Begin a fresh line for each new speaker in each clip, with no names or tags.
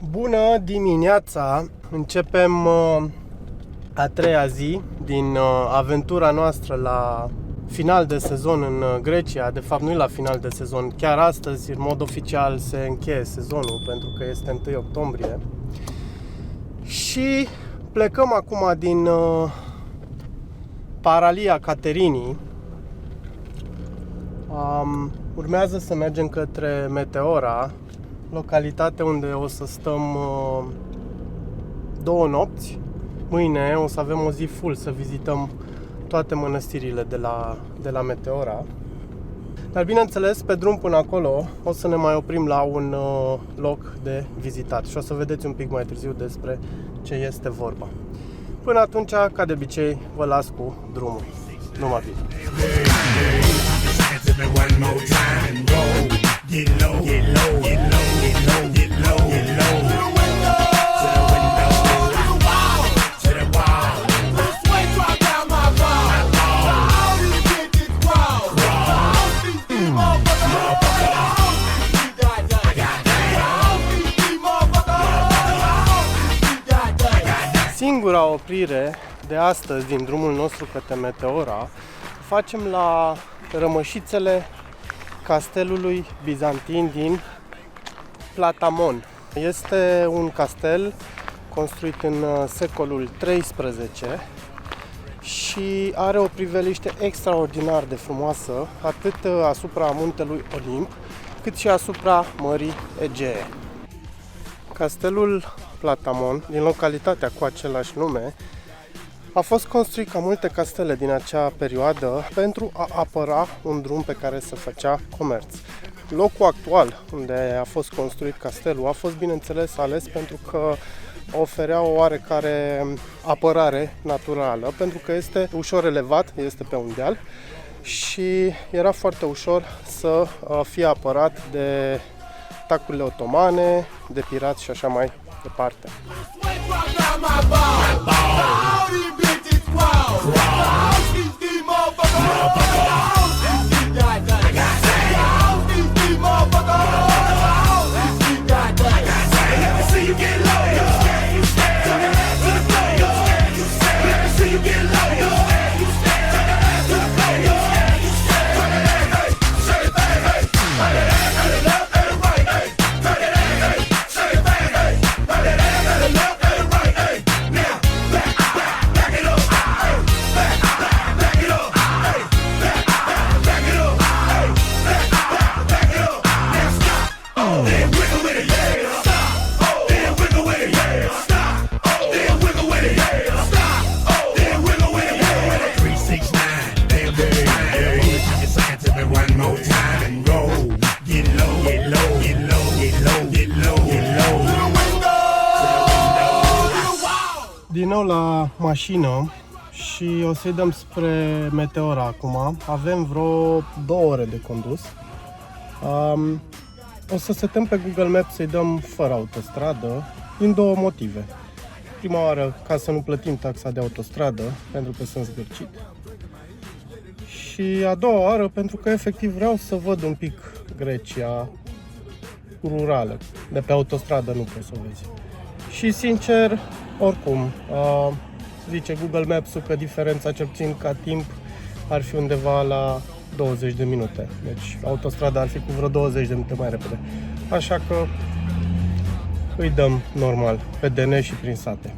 Bună dimineața! Începem a treia zi din aventura noastră la final de sezon în Grecia. De fapt, nu e la final de sezon. Chiar astăzi, în mod oficial, se încheie sezonul, pentru că este 1 octombrie. Și plecăm acum din Paralia Caterinii. Urmează să mergem către Meteora, localitate unde o să stăm 2 nopți. Mâine o să avem o zi full să vizităm toate mănăstirile de la Meteora. Dar bineînțeles, pe drum până acolo o să ne mai oprim la un loc de vizitat și o să vedeți un pic mai târziu despre ce este vorba. Până atunci, ca de obicei, vă las cu drumul. Numai bine! Singura oprire de astăzi din drumul nostru către Meteora facem la rămășițele castelului bizantin din Platamon. Este un castel construit în secolul XIII și are o priveliște extraordinar de frumoasă, atât asupra muntelui Olimp, cât și asupra Mării Egee. Castelul Platamon, din localitatea cu același nume, a fost construit ca multe castele din acea perioadă pentru a apăra un drum pe care se făcea comerț. Locul actual unde a fost construit castelul a fost, bineînțeles, ales pentru că oferea o oarecare apărare naturală, pentru că este ușor elevat, este pe un deal și era foarte ușor să fie apărat de atacurile otomane, de pirați și așa mai departe. Din nou la mașină și o să-i dăm spre Meteora acum. Avem vreo 2 ore de condus. O să setăm pe Google Maps să-i dăm fără autostradă, din 2 motive. Prima oară, ca să nu plătim taxa de autostradă, pentru că sunt zgârcit. Și a doua oară, pentru că efectiv vreau să văd un pic Grecia rurală. De pe autostradă nu poți să o vezi. Și sincer, oricum, zice Google Maps-ul că diferența, cel puțin ca timp, ar fi undeva la 20 de minute. Deci autostrada ar fi cu vreo 20 de minute mai repede. Așa că îi dăm normal, pe DN și prin sate.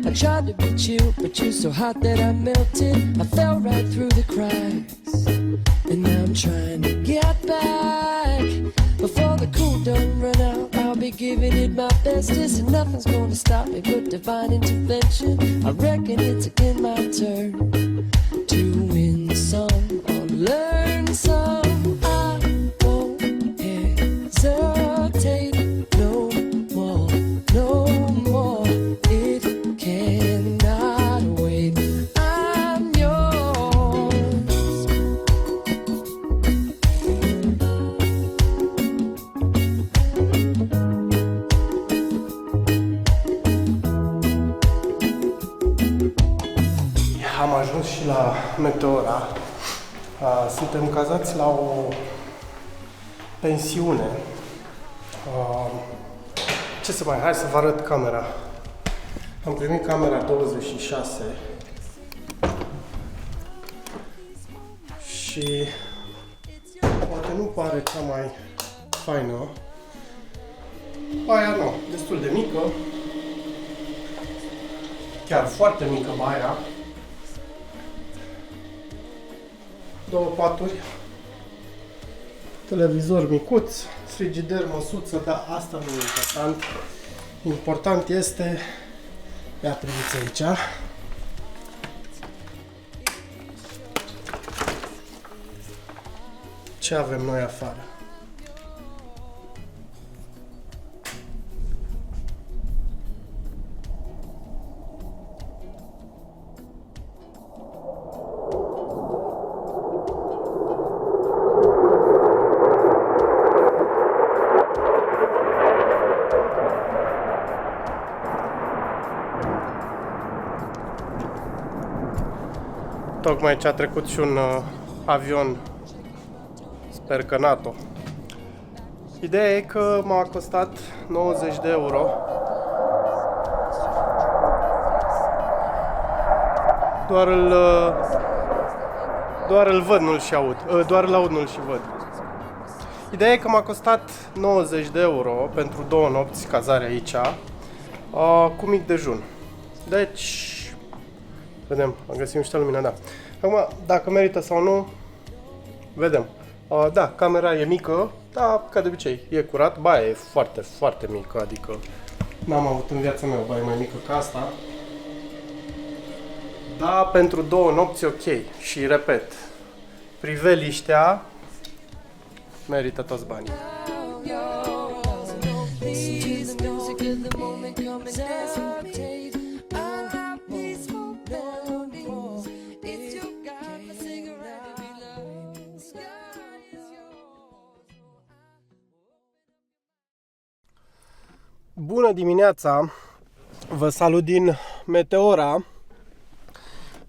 I tried to beat you, but you're so hot that I melted. I fell right through the cracks, and now I'm trying to get back. Before the cool done run out, I'll be giving it my bestest, and nothing's gonna stop me but divine intervention. I reckon it's again my turn to win some or learn some. I won't hesitate no more, no more.
și la Meteora. Suntem cazați la o pensiune. Ce să mai... Hai să vă arăt camera. Am primit camera 26 și poate nu pare cea mai faină. Baia nu, destul de mică. Chiar foarte mică baia. 2 paturi. Televizor micuț, frigider, măsuță, dar asta nu e important. Important este, ia priviți aici, ce avem noi afară. Tocmai ce a trecut și un avion, sper că NATO. Ideea e că m-a costat 90 de euro. Doar îl văd, nu-l și aud. Doar îl aud, nu-l și văd. Ideea e că m-a costat 90 de euro pentru 2 nopți cazare aici, cu mic dejun. Deci, vedem, am găsit niște lumină, da. Acum, dacă merită sau nu, vedem. Da, camera e mică, dar ca de obicei, e curat. Baia e foarte, foarte mică, adică n-am avut în viața mea o baie mai mică ca asta. Da, pentru 2 nopți ok. Și repet, priveliștea merită toți banii. Bună dimineața! Vă salut din Meteora.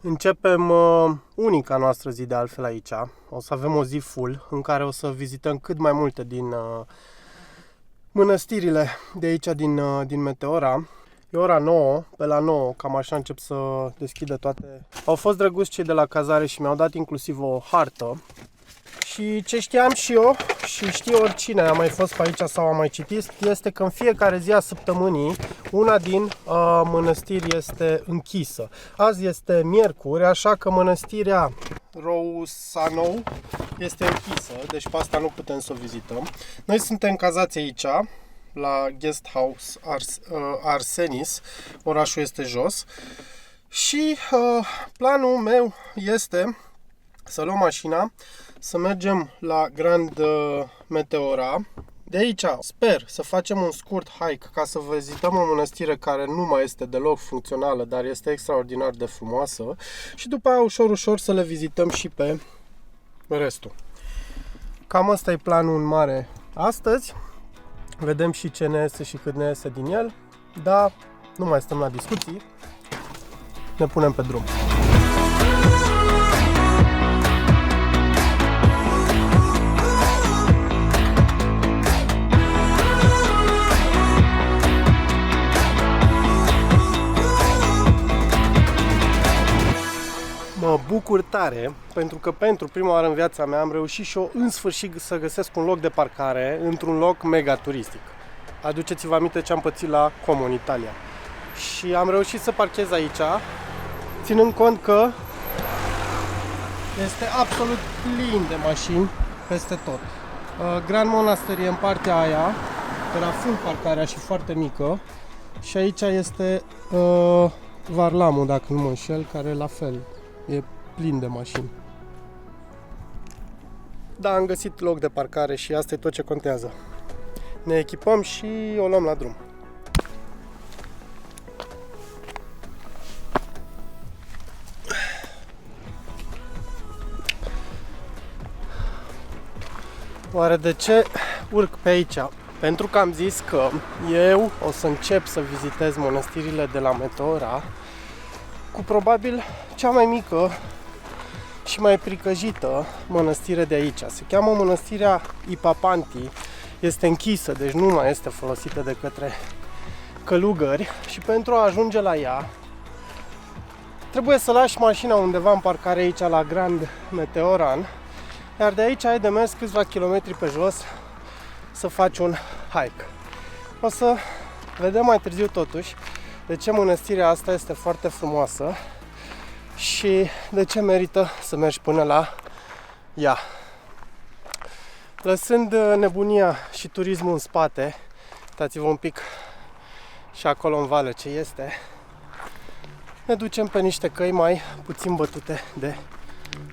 Începem unica noastră zi de altfel aici. O să avem o zi full în care o să vizităm cât mai multe din mănăstirile de aici din Meteora. E ora 9, pe la 9, cam așa încep să deschidă toate. Au fost drăguți cei de la cazare și mi-au dat inclusiv o hartă. Și ce știam și eu, și știe oricine a mai fost pe aici sau a mai citit, este că în fiecare zi a săptămânii una din mănăstiri este închisă. Azi este miercuri, așa că mănăstirea Rousanou este închisă, deci pe asta nu putem să o vizităm. Noi suntem cazați aici, la Guest House Arsenis, orașul este jos. Și planul meu este să luăm mașina, să mergem la Grand Meteora. De aici sper să facem un scurt hike ca să vizităm o mănăstire care nu mai este deloc funcțională, dar este extraordinar de frumoasă. Și după aia ușor să le vizităm și pe restul. Cam ăsta e planul în mare astăzi. Vedem și ce ne iese și cât ne iese din el. Dar nu mai stăm la discuții. Ne punem pe drum. Mă bucur tare pentru că pentru prima oară în viața mea am reușit și eu în sfârșit să găsesc un loc de parcare într-un loc mega turistic. Aduceți-vă aminte ce am pățit la Como în Italia. Și am reușit să parchez aici, ținând cont că este absolut plin de mașini peste tot. Grand Monastery în partea aia, era full parcarea și foarte mică. Și aici este Varlamul, dacă nu mă înșel, care la fel e plin de mașini. Da, am găsit loc de parcare și asta e tot ce contează. Ne echipăm și o luăm la drum. Oare de ce urc pe aici? Pentru că am zis că eu o să încep să vizitez mănăstirile de la Meteora cu probabil cea mai mică și mai pricăjită mănăstire de aici. Se cheamă Mănăstirea Ipapanti. Este închisă, deci nu mai este folosită de către călugări și pentru a ajunge la ea trebuie să lași mașina undeva în parcare aici la Grand Meteoran, iar de aici ai de mers câțiva kilometri pe jos să faci un hike. O să vedem mai târziu totuși de ce mănăstirea asta este foarte frumoasă și de ce merită să mergi până la ea. Lăsând nebunia și turismul în spate, uitați-vă un pic și acolo în vale ce este, ne ducem pe niște căi mai puțin bătute de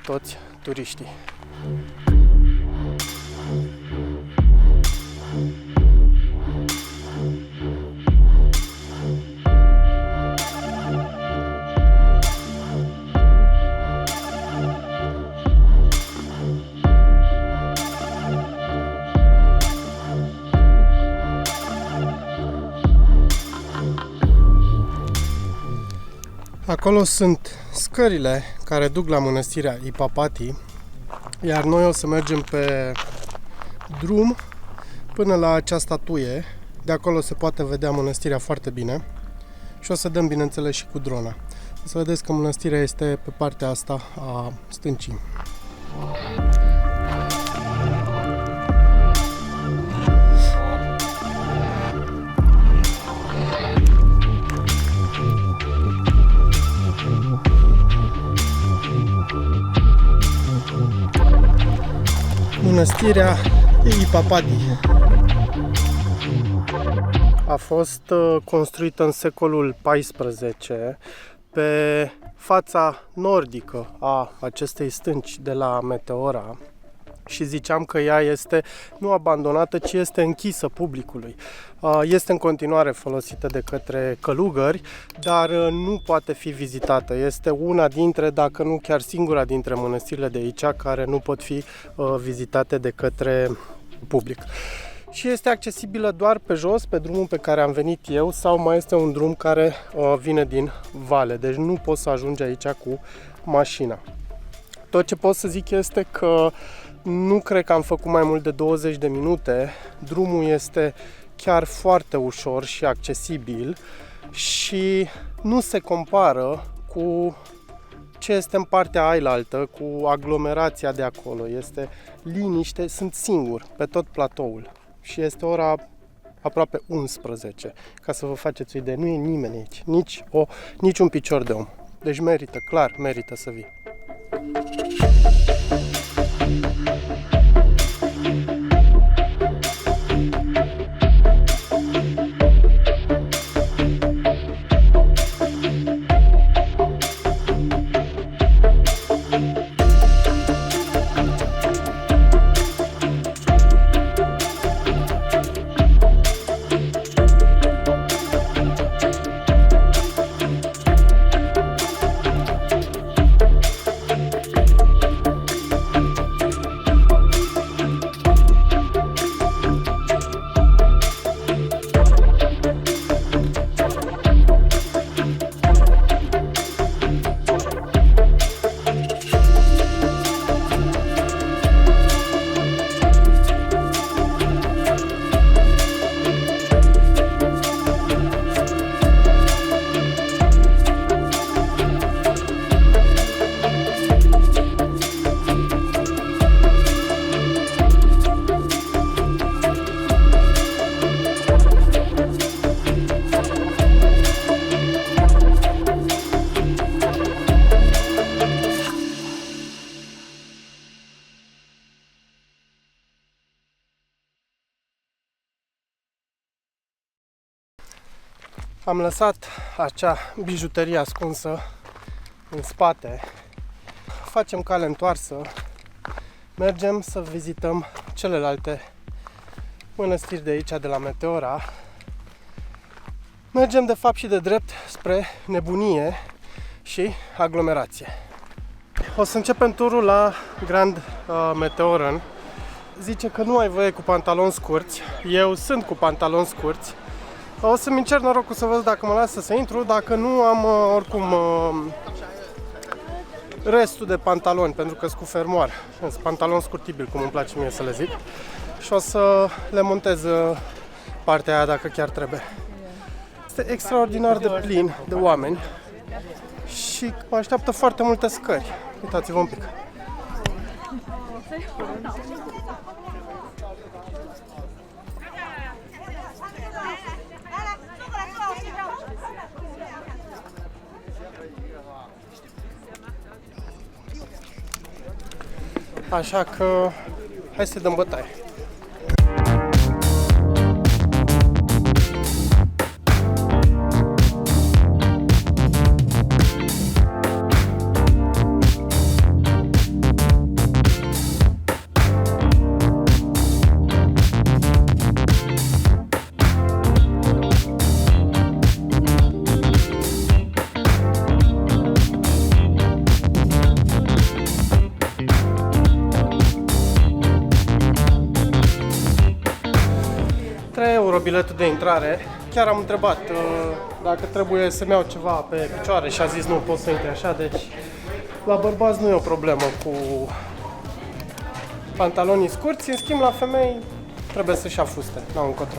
toți turiștii. Acolo sunt scările care duc la mănăstirea Ipapati, iar noi o să mergem pe drum până la acea statuie. De acolo se poate vedea mănăstirea foarte bine și o să dăm, bineînțeles, și cu drona. O să vedeți că mănăstirea este pe partea asta a stâncii. Mănăstirea Ipapati a fost construită în secolul XIV pe fața nordică a acestei stânci de la Meteora și ziceam că ea este nu abandonată, ci este închisă publicului. Este în continuare folosită de către călugări, dar nu poate fi vizitată. Este una dintre, dacă nu chiar singura dintre mănăstirile de aici care nu pot fi vizitate de către public. Și este accesibilă doar pe jos, pe drumul pe care am venit eu, sau mai este un drum care vine din vale, deci nu poți să ajungi aici cu mașina. Tot ce pot să zic este că nu cred că am făcut mai mult de 20 de minute. Drumul este chiar foarte ușor și accesibil și nu se compară cu ce este în partea ailaltă, cu aglomerația de acolo. Este liniște, sunt singur pe tot platoul și este ora aproape 11, ca să vă faceți o idee. Nu e nimeni aici, nici un picior de om. Deci merită, clar merită să vii. Am lăsat acea bijuterie ascunsă în spate. Facem cale întoarsă. Mergem să vizităm celelalte mănăstiri de aici, de la Meteora. Mergem de fapt și de drept spre nebunie și aglomerație. O să începem turul la Grand Meteoran. Zice că nu ai voie cu pantaloni scurți. Eu sunt cu pantaloni scurți. O să-mi încerc norocul să văd dacă mă lasă să intru, dacă nu am oricum restul de pantaloni, pentru că sunt cu fermoar. Sunt pantaloni scurtibili, cum îmi place mie să le zic. Și o să le montez partea aia dacă chiar trebuie. Este extraordinar de plin de oameni și mă așteaptă foarte multe scări. Uitați-vă un pic. Așa că hai să dăm bătaie. €3 biletul de intrare. Chiar am întrebat dacă trebuie să-mi iau ceva pe picioare și a zis nu, pot să intri așa, deci la bărbați nu e o problemă cu pantalonii scurți, în schimb la femei trebuie să-și ia fuste, n-au încotro.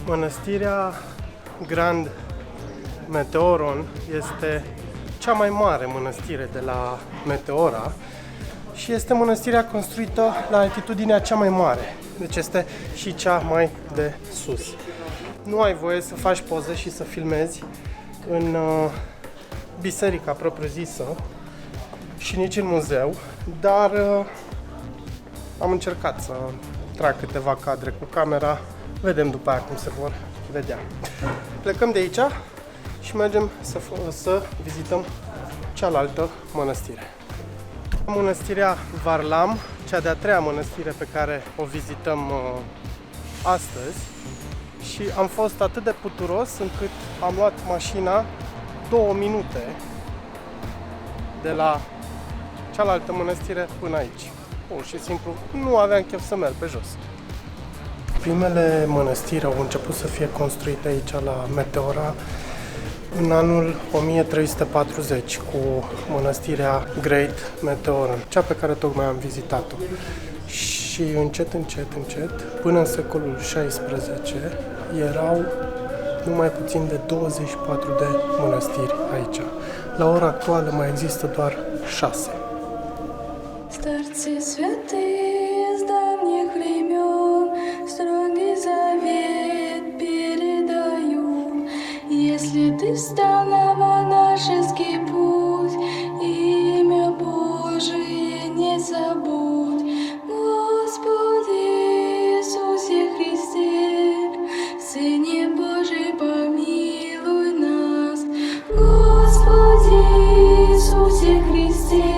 Mănăstirea Grand Meteoron este cea mai mare mănăstire de la Meteora și este mănăstirea construită la altitudinea cea mai mare, deci este și cea mai de sus. Nu ai voie să faci poze și să filmezi în biserica propriu-zisă și nici în muzeu, dar am încercat să trag câteva cadre cu camera. Vedem după aia cum se vor vedea. Plecăm de aici și mergem să vizităm cealaltă mănăstire. Mănăstirea Varlam, cea de-a treia mănăstire pe care o vizităm astăzi. Și am fost atât de puturos încât am luat mașina 2 minute de la cealaltă mănăstire până aici. Pur și simplu nu aveam chef să merg pe jos. Primele mănăstiri au început să fie construite aici la Meteora în anul 1340 cu mănăstirea Great Meteoron, cea pe care tocmai am vizitat-o. Și încet, până în secolul XVI, erau numai puțin de 24 de mănăstiri aici. La ora actuală mai există doar 6.
Старцы святые с давних времен строгий завет передаю. Если ты встал на монашеский путь, имя Божие не забудь. Господи Иисусе Христе, Сыне Божий, помилуй нас. Господи Иисусе Христе,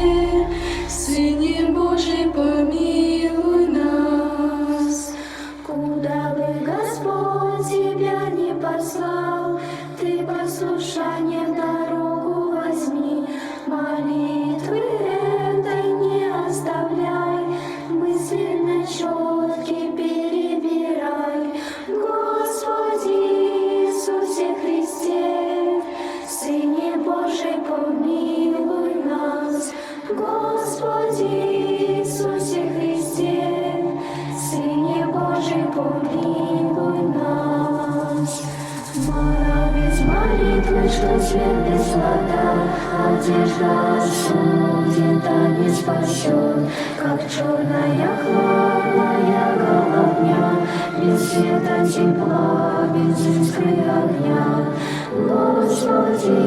Сыне Божий, помилуй нас. Куда бы Господь тебя не послал, ты послушанием дорогу возьми. Молитвы этой не оставляй, мысленно четки перебирай. Господи Иисусе Христе, Сыне Божий, помилуй нас. Господи Иисусе Христе, Сыне Божий, помилуй нас. Молитвы, что свет без вода, Одежда осудит, а не спасет, как черная хладная голодня, без света тепла, без искры огня. Господи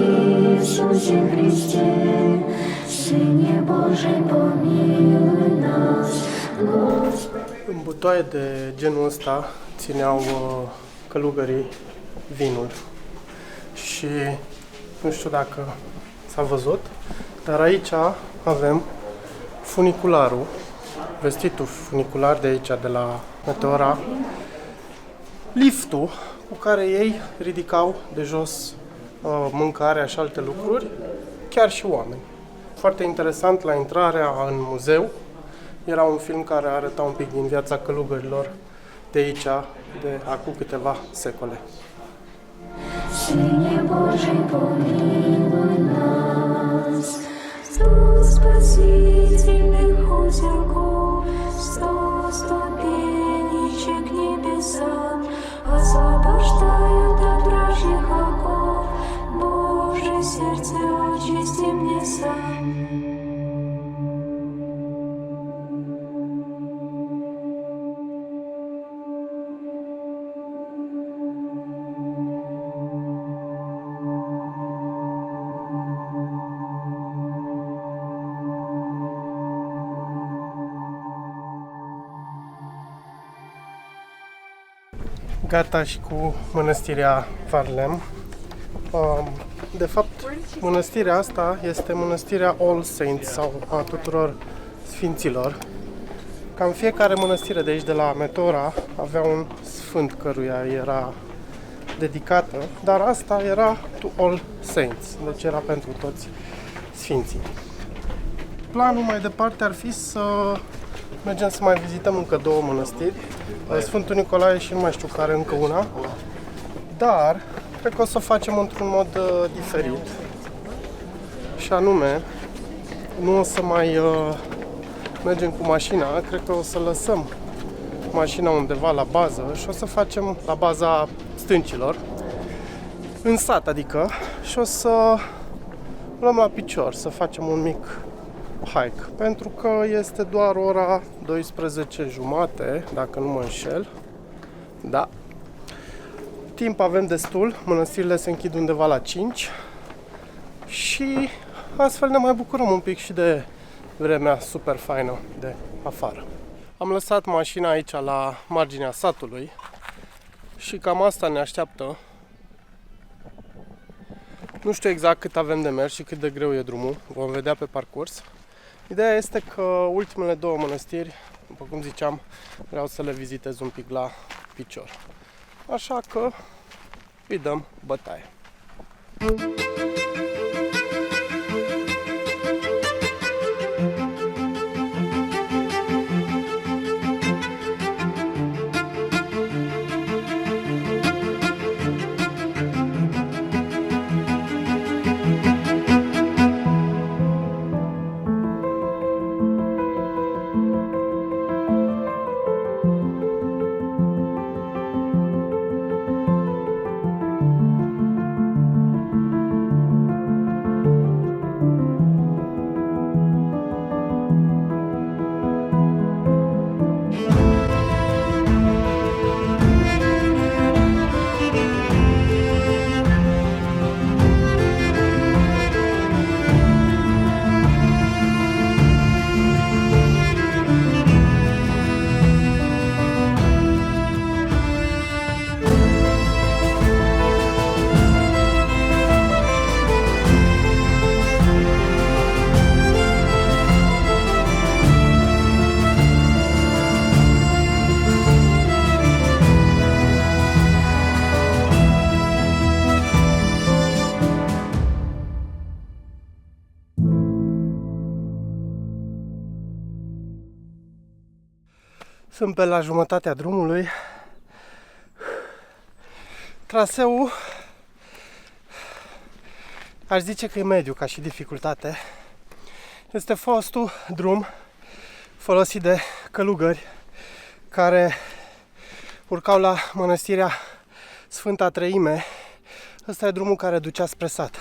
Иисусе Христе, Сыне Божий, помилуй нас.
În butoaie de genul ăsta țineau călugării vinul și nu știu dacă s-a văzut, dar aici avem funicularul, vestitul funicular de aici, de la Meteora, liftul cu care ei ridicau de jos mâncarea și alte lucruri, chiar și oameni. Foarte interesant, la intrarea în muzeu era un film care arăta un pic din viața călugărilor de aici, de acum câteva secole.
Сыне Божий, помилуй нас. 100 спасительных узелков, 100 ступенечек небесам освобождают от вражьих оков. Боже, сердце очисти мне сам.
Gata și cu mănăstirea Varlem. De fapt, mănăstirea asta este mănăstirea All Saints sau a tuturor sfinților. Cam fiecare mănăstire de aici, de la Meteora, avea un sfânt căruia era dedicată, dar asta era to All Saints, deci era pentru toți sfinții. Planul mai departe ar fi să mergem să mai vizităm încă 2 mănăstiri, Sfântul Nicolae și nu mai știu care, încă una, dar cred că o să o facem într-un mod diferit, și anume nu o să mai mergem cu mașina, cred că o să lăsăm mașina undeva la bază și o să facem la baza stâncilor, în sat adică, și o să luăm la picior, să facem un mic hike, pentru că este doar ora 12:30, dacă nu mă înșel. Da. Timp avem destul, mănăstirile se închid undeva la 5 și astfel ne mai bucurăm un pic și de vremea super faină de afară. Am lăsat mașina aici la marginea satului și cam asta ne așteaptă. Nu știu exact cât avem de mers și cât de greu e drumul, vom vedea pe parcurs. Ideea este că ultimele 2 mănăstiri, după cum ziceam, vreau să le vizitez un pic la picior. Așa că îi dăm bătaie. Sunt pe la jumătatea drumului. Traseul, aș zice că e mediu ca și dificultate. Este fostul drum folosit de călugări care urcau la mănăstirea Sfânta Treime. Ăsta e drumul care ducea spre sat.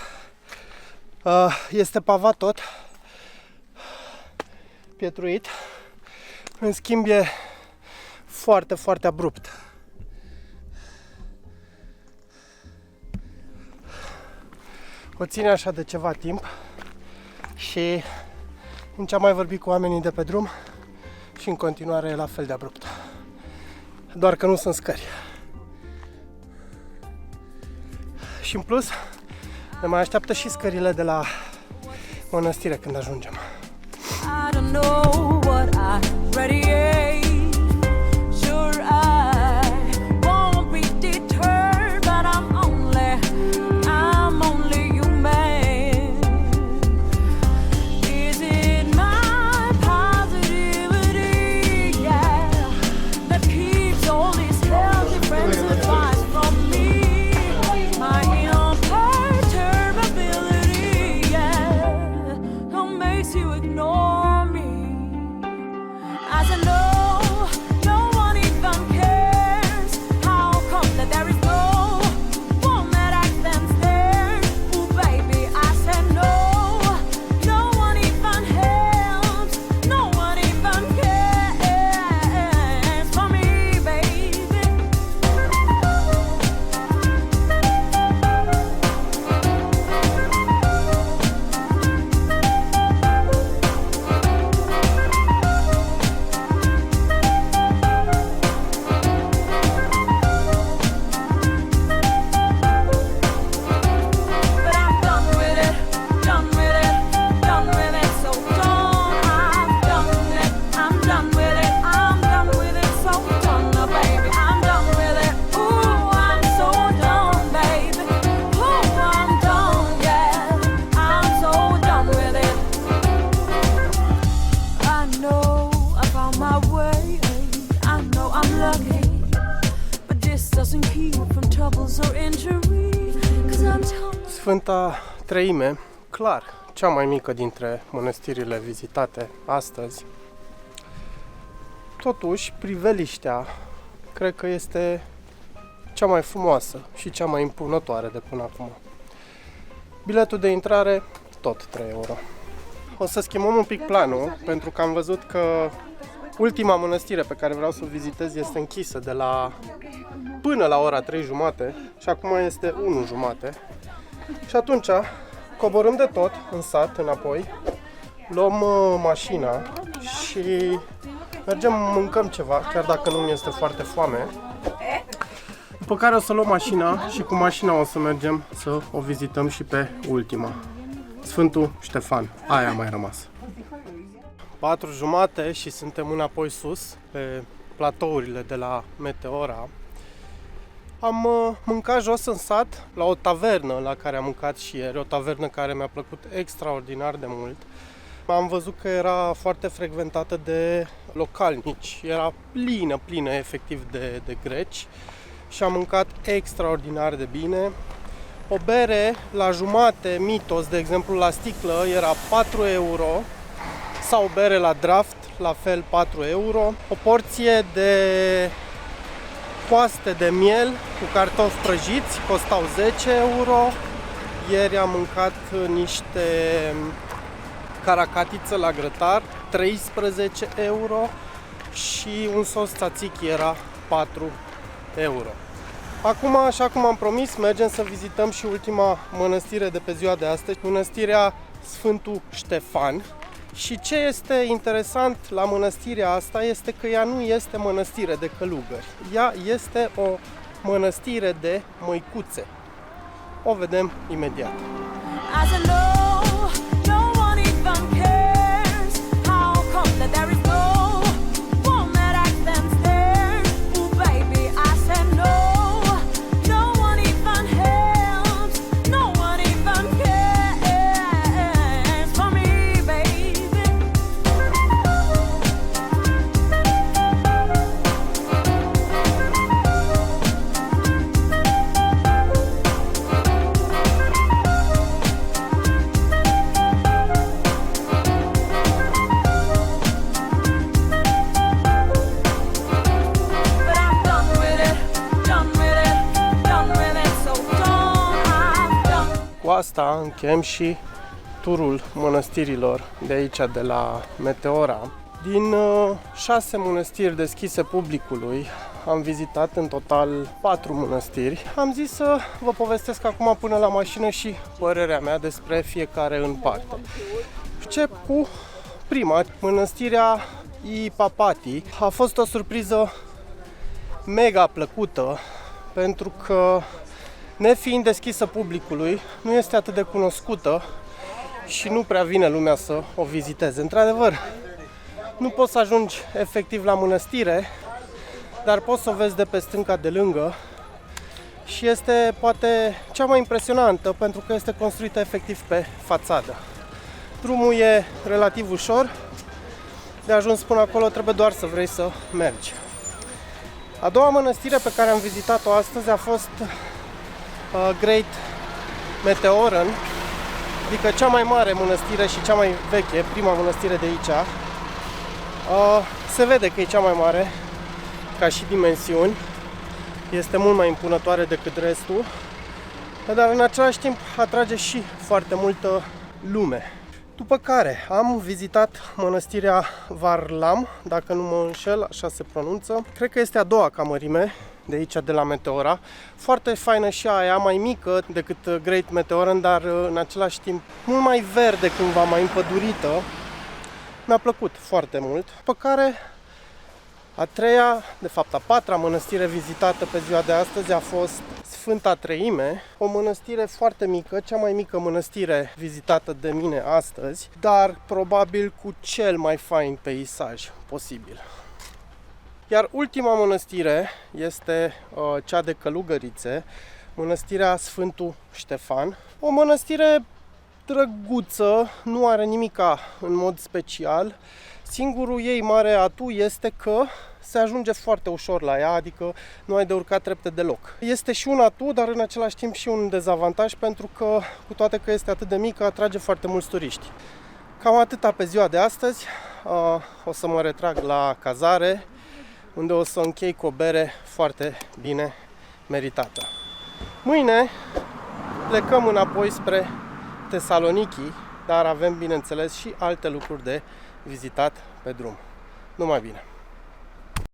Este pavat tot, pietruit, în schimb e foarte, foarte abrupt. O ține așa de ceva timp și nici am mai vorbit cu oamenii de pe drum și în continuare e la fel de abrupt. Doar că nu sunt scări. Și în plus, ne mai așteaptă și scările de la mănăstire când ajungem.
I don't know what I radiate. Sure, I won't be deterred, but I'm only human. Is it my positivity, yeah, that keeps all these healthy friends advice from me? My imperturbability, yeah, that makes you ignore me. As I know, no one even cares. How come that there is no one that acts there? Ooh, baby, I said no. No one even helps. No one even cares for me, baby. But I'm done with it, done with it, done with it, so done. I'm done it, I'm done with it, I'm done with it, so done, baby. I'm done with it. Ooh, I'm so done, baby. Ooh, I'm done, yeah. I'm so done with it. I know I found my way. I know I'm lucky, but this doesn't keep from troubles or injury. 'Cause I'm done.
Sfânta Treime, clar, cea mai mică dintre mănăstirile vizitate astăzi. Totuși, priveliștea cred că este cea mai frumoasă și cea mai impunătoare de până acum. Biletul de intrare, tot 3 euro. O să schimbăm un pic planul, pentru că am văzut că ultima mănăstire pe care vreau să o vizitez este închisă de la până la ora 3:30 și acum este 1:30. Și atunci coborâm de tot în sat înapoi, luăm mașina și mergem, mâncăm ceva, chiar dacă nu mi este foarte foame. După care o să luăm mașina și cu mașina o să mergem să o vizităm și pe ultima, Sfântul Ștefan. Aia a mai rămas. 4:30 și suntem înapoi sus, pe platourile de la Meteora. Am mâncat jos în sat, la o tavernă la care am mâncat și ieri, o tavernă care mi-a plăcut extraordinar de mult. Am văzut că era foarte frecventată de localnici, era plină efectiv de greci și am mâncat extraordinar de bine. O bere la jumate, Mitos, de exemplu, la sticlă, era 4 euro, sau o bere la draft, la fel 4 euro. O porție de coaste de miel cu cartofi prăjiți costau 10 euro. Ieri am mâncat niște caracatiță la grătar, 13 euro, și un sos tzatziki era 4 euro. Acum, așa cum am promis, mergem să vizităm și ultima mănăstire de pe ziua de astăzi, mănăstirea Sfântul Ștefan. Și ce este interesant la mănăstirea asta este că ea nu este mănăstire de călugări. Ea este o mănăstire de măicuțe. O vedem imediat.
As I know, no one even cares. How come that there is no one that acts there? Ooh, baby, I said no. No one even helps. No one even cares for me, baby. But I'm done with it, done with it, done with it, so done. I'm done.
Cu asta încheiem și turul mănăstirilor de aici, de la Meteora. Din 6 mănăstiri deschise publicului, am vizitat în total 4 mănăstiri. Am zis să vă povestesc acum până la mașină și părerea mea despre fiecare în parte. Încep cu prima, mănăstirea Ipapati. A fost o surpriză mega plăcută, pentru că, nefiind deschisă publicului, nu este atât de cunoscută și nu prea vine lumea să o viziteze. Într-adevăr, nu poți să ajungi efectiv la mănăstire, dar poți să o vezi de pe stânca de lângă și este poate cea mai impresionantă pentru că este construită efectiv pe fațadă. Drumul e relativ ușor, de ajuns până acolo trebuie doar să vrei să mergi. A doua mănăstire pe care am vizitat-o astăzi a fost Great Meteoran, adică cea mai mare mănăstire și cea mai veche, prima mănăstire de aici. Se vede că e cea mai mare, ca și dimensiuni, este mult mai impunătoare decât restul, dar în același timp atrage și foarte multă lume. După care am vizitat mănăstirea Varlam, dacă nu mă înșel, așa se pronunță. Cred că este a doua ca mărime de aici, de la Meteora. Foarte faină și aia, mai mică decât Great Meteoran, dar în același timp mult mai verde, cumva mai împădurită. Mi-a plăcut foarte mult. După care a treia, de fapt a patra mănăstire vizitată pe ziua de astăzi a fost Sfânta Treime, o mănăstire foarte mică, cea mai mică mănăstire vizitată de mine astăzi, dar probabil cu cel mai fain peisaj posibil. Iar ultima mănăstire este cea de Călugărițe, mănăstirea Sfântul Ștefan, o mănăstire drăguță, nu are nimica în mod special. Singurul ei mare atu este că se ajunge foarte ușor la ea, adică nu ai de urcat trepte deloc. Este și un atu, dar în același timp și un dezavantaj, pentru că, cu toate că este atât de mică, atrage foarte mulți turiști. Cam atâta pe ziua de astăzi. O să mă retrag la cazare, unde o să închei cu o bere foarte bine meritată. Mâine plecăm înapoi spre Tesaloniki, dar avem, bineînțeles, și alte lucruri de vizitat pe drum. Numai bine!